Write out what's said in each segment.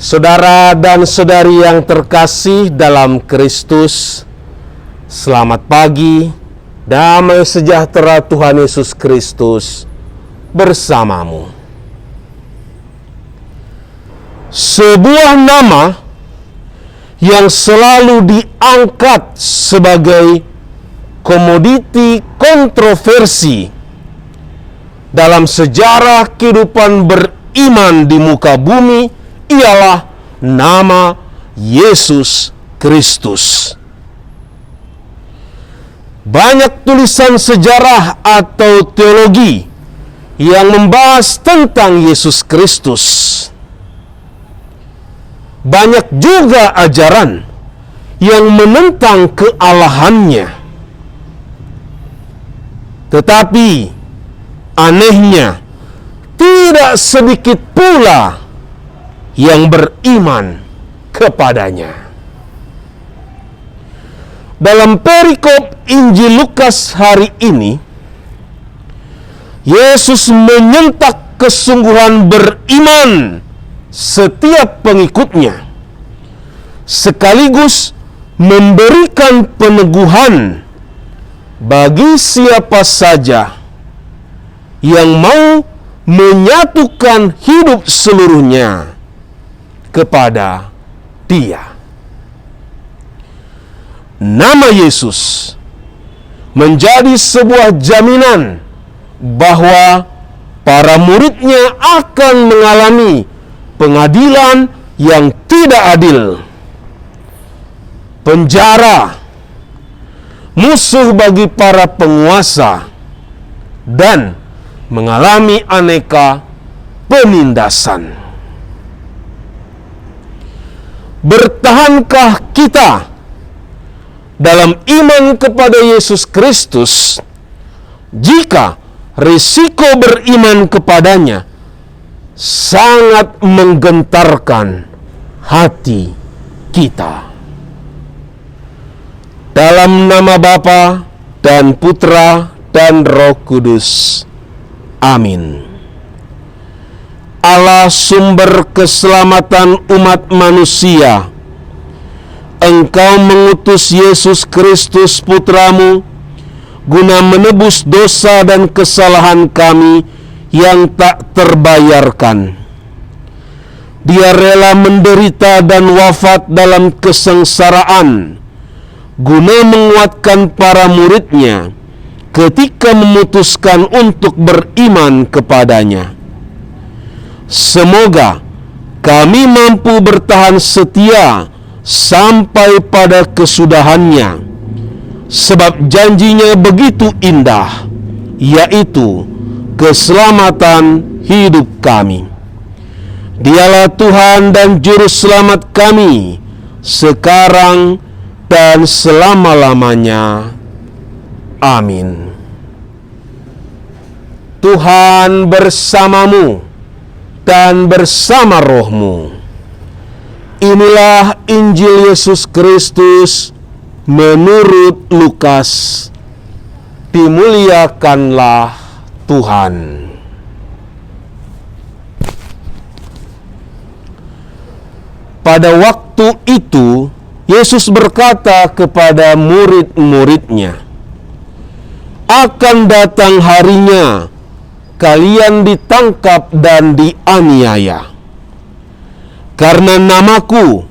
Saudara dan saudari yang terkasih dalam Kristus, selamat pagi, damai sejahtera Tuhan Yesus Kristus bersamamu. Sebuah nama yang selalu diangkat sebagai komoditi kontroversi dalam sejarah kehidupan beriman di muka bumi ialah nama Yesus Kristus. Banyak tulisan sejarah atau teologi yang membahas tentang Yesus Kristus. Banyak juga ajaran yang menentang kealahannya. Tetapi anehnya, tidak sedikit pula yang beriman kepadanya. Dalam perikop Injil Lukas hari ini, Yesus menyentak kesungguhan beriman setiap pengikutnya, sekaligus memberikan peneguhan bagi siapa saja yang mau menyatukan hidup seluruhnya kepada Dia. Nama Yesus menjadi sebuah jaminan bahwa para muridnya akan mengalami pengadilan yang tidak adil, penjara, musuh bagi para penguasa, dan mengalami aneka penindasan. Bertahankah kita dalam iman kepada Yesus Kristus jika risiko beriman kepadanya sangat menggentarkan hati kita? Dalam nama Bapa dan Putra dan Roh Kudus. Amin. Allah sumber keselamatan umat manusia, Engkau mengutus Yesus Kristus Putramu guna menebus dosa dan kesalahan kami yang tak terbayarkan. Dia rela menderita dan wafat dalam kesengsaraan guna menguatkan para muridnya ketika memutuskan untuk beriman kepadanya. Semoga kami mampu bertahan setia sampai pada kesudahannya, sebab janjinya begitu indah, yaitu keselamatan hidup kami. Dialah Tuhan dan Juru Selamat kami, sekarang dan selama-lamanya. Amin. Tuhan bersamamu dan bersama rohmu. Inilah Injil Yesus Kristus menurut Lukas. Dimuliakanlah Tuhan. Pada waktu itu, Yesus berkata kepada murid-muridnya, "Akan datang harinya kalian ditangkap dan dianiaya. Karena namaku,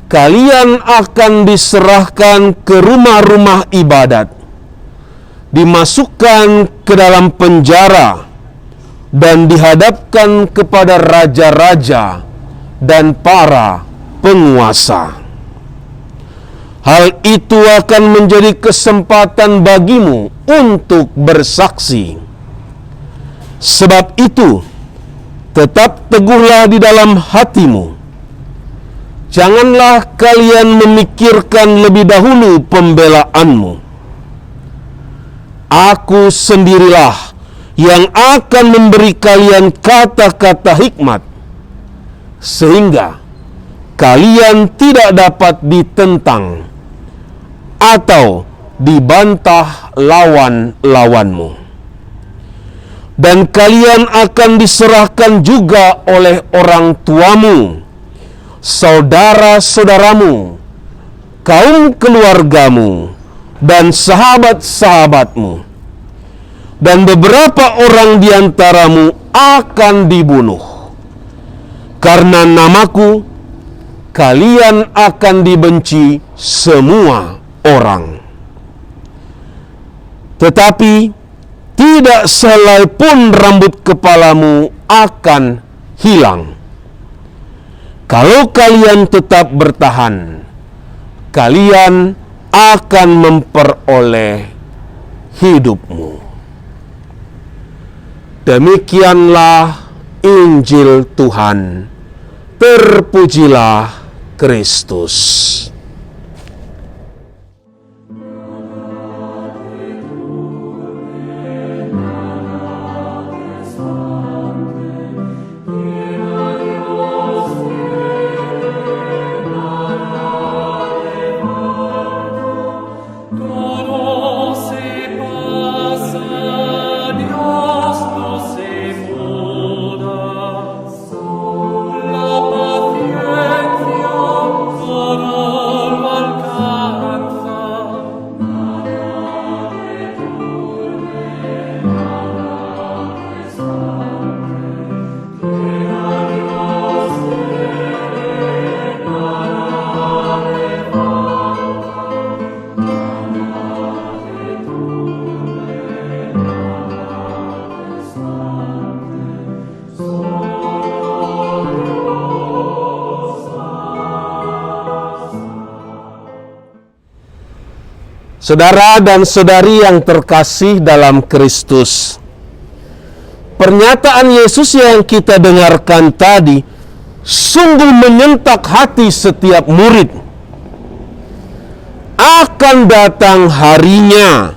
kalian akan diserahkan ke rumah-rumah ibadat, dimasukkan ke dalam penjara, dan dihadapkan kepada raja-raja dan para penguasa. Hal itu akan menjadi kesempatan bagimu untuk bersaksi. Sebab itu, tetap teguhlah di dalam hatimu. Janganlah kalian memikirkan lebih dahulu pembelaanmu. Aku sendirilah yang akan memberi kalian kata-kata hikmat, sehingga kalian tidak dapat ditentang atau dibantah lawan-lawanmu. Dan kalian akan diserahkan juga oleh orang tuamu saudara-saudaramu, kaum keluargamu, dan sahabat-sahabatmu. Dan beberapa orang di antaramu akan dibunuh. Karena namaku, kalian akan dibenci semua orang. Tetapi tidak sehelai pun rambut kepalamu akan hilang. Kalau kalian tetap bertahan, kalian akan memperoleh hidupmu. Demikianlah Injil Tuhan. Terpujilah Kristus. Saudara dan saudari yang terkasih dalam Kristus, pernyataan Yesus yang kita dengarkan tadi sungguh menyentak hati setiap murid. Akan datang harinya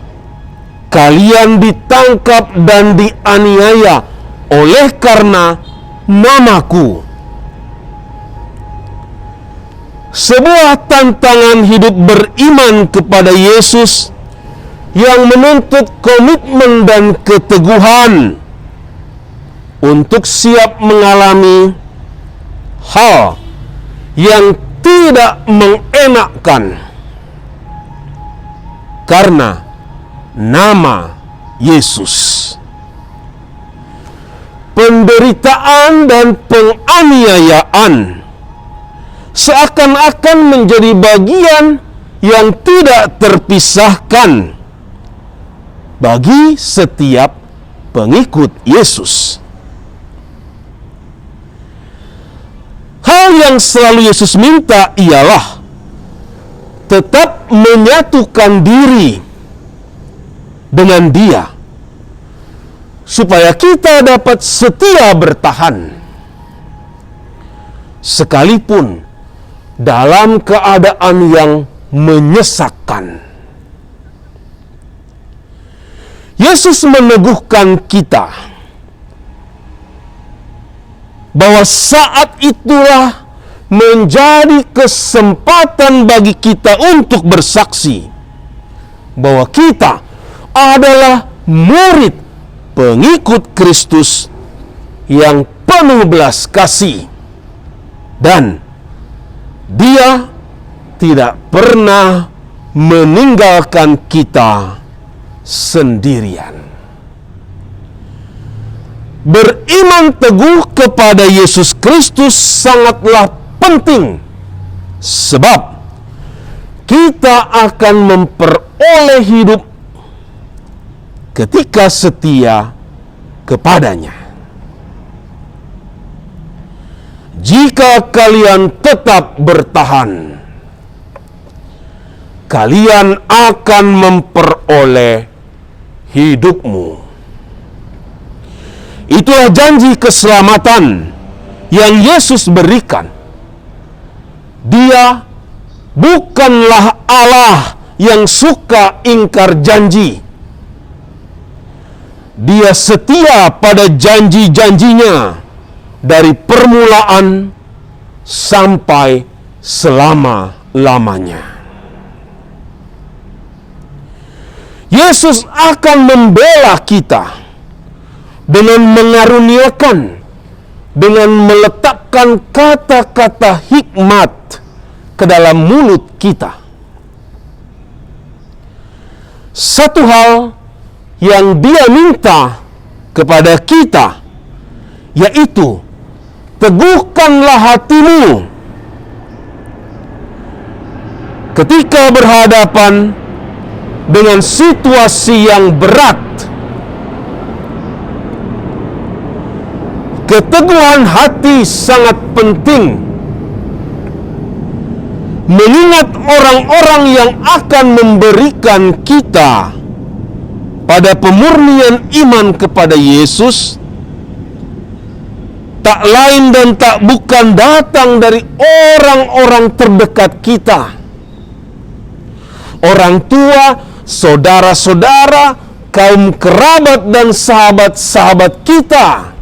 kalian ditangkap dan dianiaya oleh karena namaku. Sebuah tantangan hidup beriman kepada Yesus yang menuntut komitmen dan keteguhan untuk siap mengalami hal yang tidak mengenakkan karena nama Yesus. Penderitaan dan penganiayaan seakan-akan menjadi bagian yang tidak terpisahkan bagi setiap pengikut Yesus. Hal yang selalu Yesus minta ialah tetap menyatukan diri dengan Dia, supaya kita dapat setia bertahan, sekalipun dalam keadaan yang menyesakkan. Yesus meneguhkan kita bahwa saat itulah menjadi kesempatan bagi kita untuk bersaksi bahwa kita adalah murid pengikut Kristus yang penuh belas kasih, dan Dia tidak pernah meninggalkan kita sendirian. Beriman teguh kepada Yesus Kristus sangatlah penting, sebab kita akan memperoleh hidup ketika setia kepadanya. Jika kalian tetap bertahan, kalian akan memperoleh hidupmu. Itulah janji keselamatan yang Yesus berikan. Dia bukanlah Allah yang suka ingkar janji. Dia setia pada janji-janjinya dari permulaan sampai selama-lamanya. Yesus akan membela kita dengan mengaruniakan dengan meletakkan kata-kata hikmat ke dalam mulut kita. Satu hal yang Dia minta kepada kita, yaitu teguhkanlah hatimu ketika berhadapan dengan situasi yang berat. Keteguhan hati sangat penting, mengingat orang-orang yang akan memberikan kita pada pemurnian iman kepada Yesus tak lain dan tak bukan datang dari orang-orang terdekat kita. Orang tua, saudara-saudara, kaum kerabat dan sahabat-sahabat kita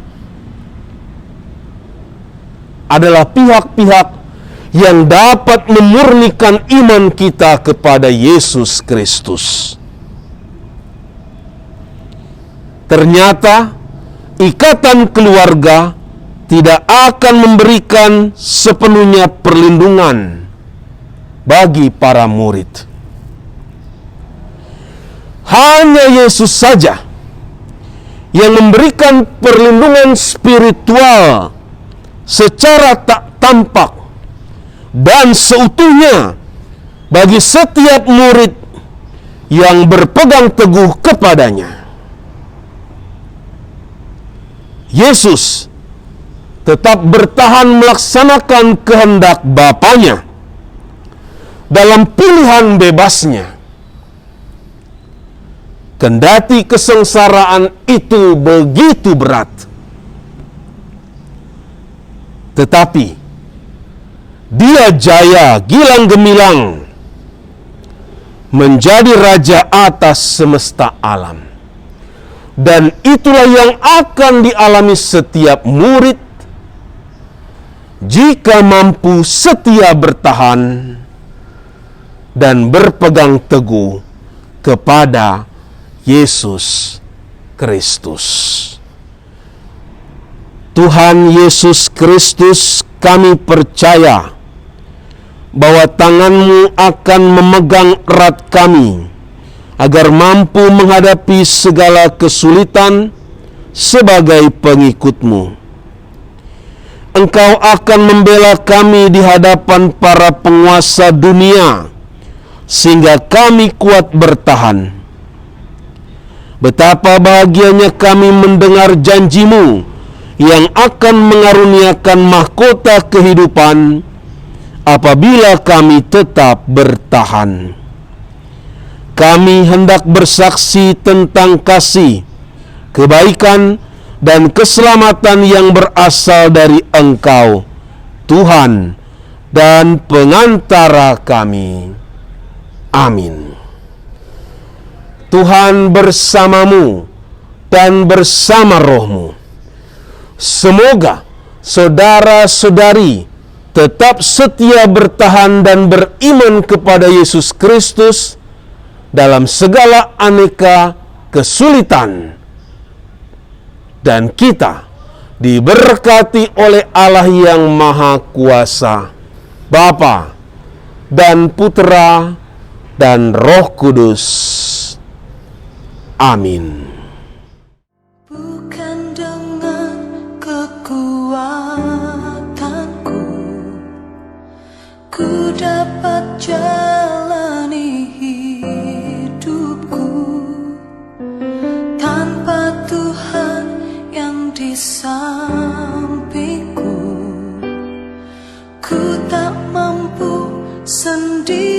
adalah pihak-pihak yang dapat memurnikan iman kita kepada Yesus Kristus. Ternyata ikatan keluarga tidak akan memberikan sepenuhnya perlindungan bagi para murid. Hanya Yesus saja yang memberikan perlindungan spiritual secara tak tampak dan seutuhnya bagi setiap murid yang berpegang teguh kepadanya. Yesus tetap bertahan melaksanakan kehendak Bapanya dalam pilihan bebasnya. Kendati kesengsaraan itu begitu berat, tetapi Dia jaya gilang gemilang menjadi raja atas semesta alam. Dan itulah yang akan dialami setiap murid jika mampu setia bertahan dan berpegang teguh kepada Yesus Kristus. Tuhan Yesus Kristus, kami percaya bahwa tangan-Mu akan memegang erat kami agar mampu menghadapi segala kesulitan sebagai pengikut-Mu. Engkau akan membela kami di hadapan para penguasa dunia sehingga kami kuat bertahan. Betapa bahagianya kami mendengar janji-Mu yang akan mengaruniakan mahkota kehidupan apabila kami tetap bertahan. Kami hendak bersaksi tentang kasih, kebaikan, dan keselamatan yang berasal dari Engkau, Tuhan dan pengantara kami. Amin. Tuhan bersamamu dan bersama rohmu. Semoga saudara-saudari tetap setia bertahan dan beriman kepada Yesus Kristus dalam segala aneka kesulitan, dan kita diberkati oleh Allah yang Maha Kuasa, Bapa dan Putra dan Roh Kudus. Amin. Bukan dengan kekuatanku ku dapat jalani hidupku tanpa Tuhan yang di sampingku. Ku tak mampu sendiri.